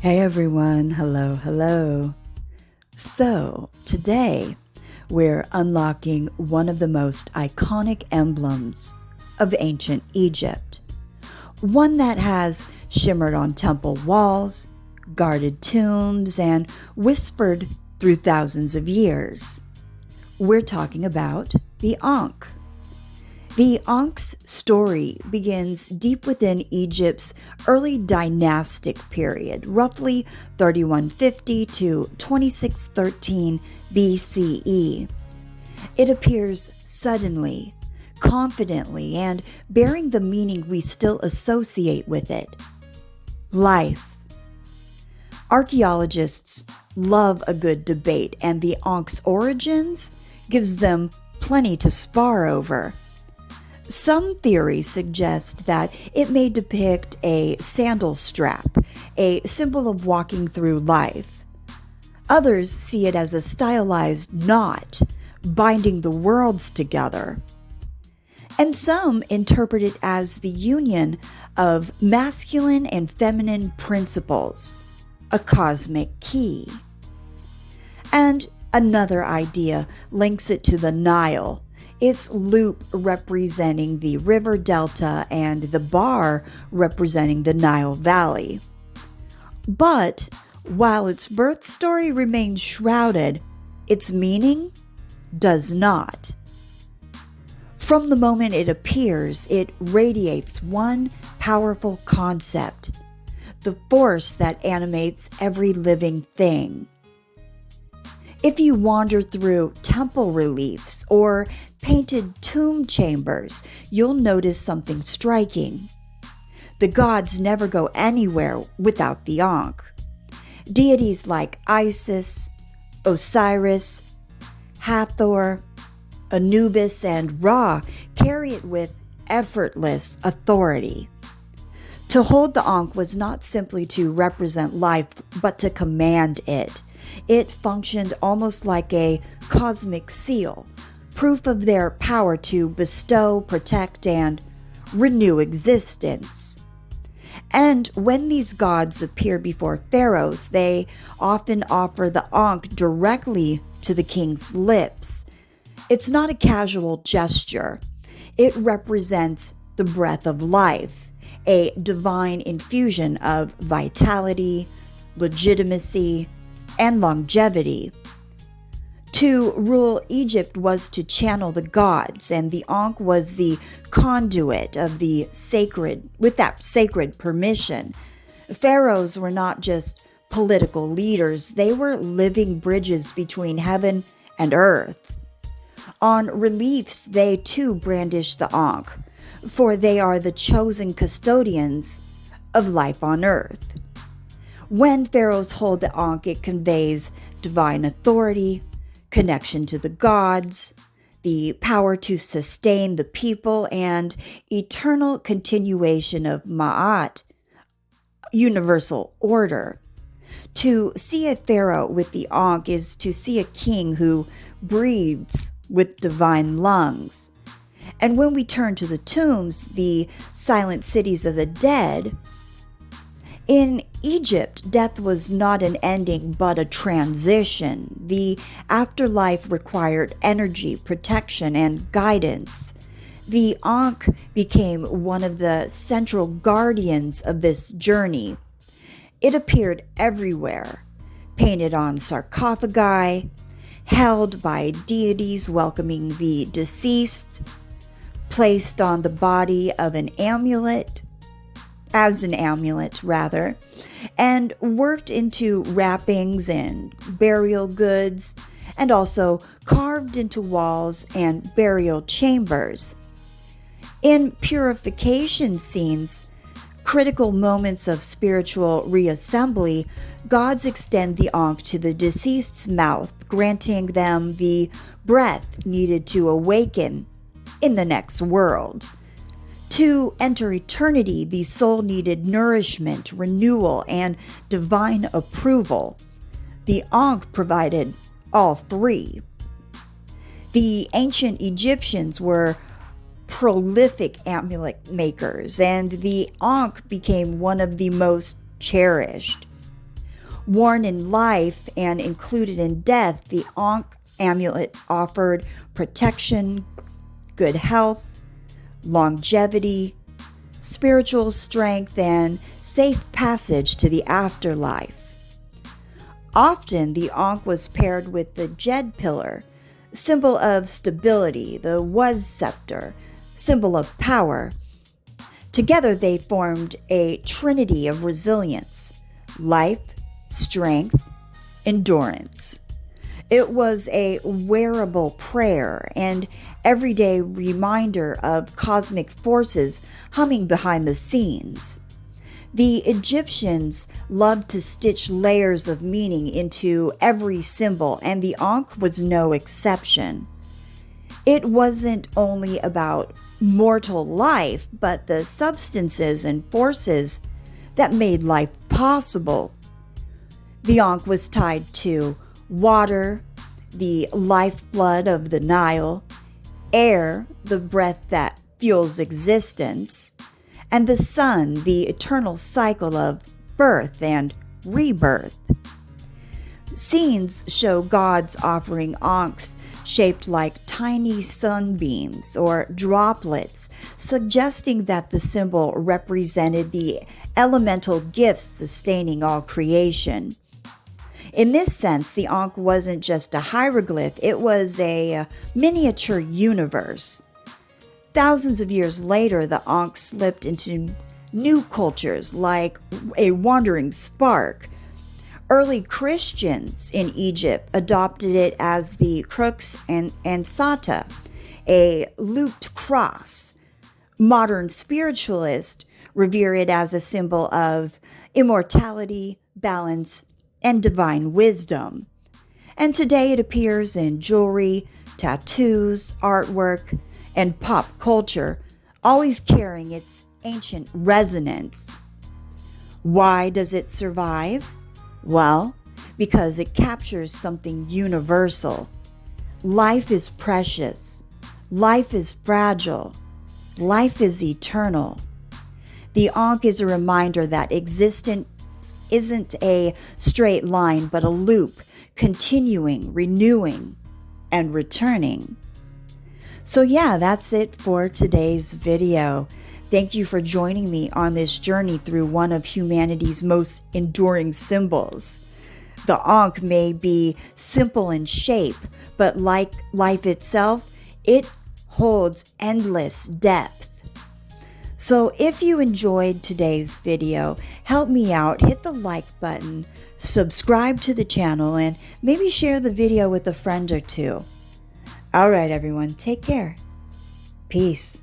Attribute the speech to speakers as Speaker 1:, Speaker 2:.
Speaker 1: Hey everyone, hello. So, today we're unlocking one of the most iconic emblems of ancient Egypt. One that has shimmered on temple walls, guarded tombs, and whispered through thousands of years. We're talking about the Ankh. The Ankh's story begins deep within Egypt's early dynastic period, roughly 3150 to 2613 BCE. It appears suddenly, confidently, and bearing the meaning we still associate with it: life. Archaeologists love a good debate, and the Ankh's origins gives them plenty to spar over. Some theories suggest that it may depict a sandal strap, a symbol of walking through life. Others see it as a stylized knot, binding the worlds together. And some interpret it as the union of masculine and feminine principles, a cosmic key. And another idea links it to the Nile, its loop representing the river delta and the bar representing the Nile Valley. But while its birth story remains shrouded, its meaning does not. From the moment it appears, it radiates one powerful concept: the force that animates every living thing. If you wander through temple reliefs or painted tomb chambers, you'll notice something striking. The gods never go anywhere without the Ankh. Deities like Isis, Osiris, Hathor, Anubis, and Ra carry it with effortless authority. To hold the Ankh was not simply to represent life, but to command it. It functioned almost like a cosmic seal, proof of their power to bestow, protect, and renew existence. And when these gods appear before pharaohs, they often offer the Ankh directly to the king's lips. It's not a casual gesture. It represents the breath of life, a divine infusion of vitality, legitimacy, and longevity. To rule Egypt was to channel the gods, and the Ankh was the conduit of the sacred, with that sacred permission. Pharaohs were not just political leaders, they were living bridges between heaven and earth. On reliefs, they too brandish the Ankh, for they are the chosen custodians of life on earth. When pharaohs hold the Ankh, it conveys divine authority, connection to the gods, the power to sustain the people, and eternal continuation of Ma'at, universal order. To see a pharaoh with the Ankh is to see a king who breathes with divine lungs. And when we turn to the tombs, the silent cities of the dead, in Egypt, death was not an ending but a transition. The afterlife required energy, protection, and guidance. The Ankh became one of the central guardians of this journey. It appeared everywhere, painted on sarcophagi, held by deities welcoming the deceased, placed on the body of an amulet, and worked into wrappings and burial goods, and also carved into walls and burial chambers. In purification scenes, critical moments of spiritual reassembly, gods extend the Ankh to the deceased's mouth, granting them the breath needed to awaken in the next world. To enter eternity, the soul needed nourishment, renewal, and divine approval. The Ankh provided all three. The ancient Egyptians were prolific amulet makers, and the Ankh became one of the most cherished. Worn in life and included in death, the Ankh amulet offered protection, good health, longevity, spiritual strength, and safe passage to the afterlife. Often, the Ankh was paired with the Jed pillar, symbol of stability, the Was scepter, symbol of power. Together, they formed a trinity of resilience, life, strength, endurance. It was a wearable prayer and everyday reminder of cosmic forces humming behind the scenes. The Egyptians loved to stitch layers of meaning into every symbol, and the Ankh was no exception. It wasn't only about mortal life, but the substances and forces that made life possible. The Ankh was tied to water, the lifeblood of the Nile, air, the breath that fuels existence, and the sun, the eternal cycle of birth and rebirth. Scenes show gods offering ankhs shaped like tiny sunbeams or droplets, suggesting that the symbol represented the elemental gifts sustaining all creation. In this sense, the Ankh wasn't just a hieroglyph, it was a miniature universe. Thousands of years later, the Ankh slipped into new cultures like a wandering spark. Early Christians in Egypt adopted it as the crux ansata, a looped cross. Modern spiritualists revere it as a symbol of immortality, balance, and divine wisdom. And today it appears in jewelry, tattoos, artwork, and pop culture, always carrying its ancient resonance. Why does it survive? Well, because it captures something universal. Life is precious. Life is fragile. Life is eternal. The Ankh is a reminder that existence isn't a straight line, but a loop, continuing, renewing, and returning. So yeah, that's it for today's video. Thank you for joining me on this journey through one of humanity's most enduring symbols. The Ankh may be simple in shape, but like life itself, it holds endless depth. So if you enjoyed today's video, help me out, hit the like button, subscribe to the channel, and maybe share the video with a friend or two. All right, everyone, take care. Peace.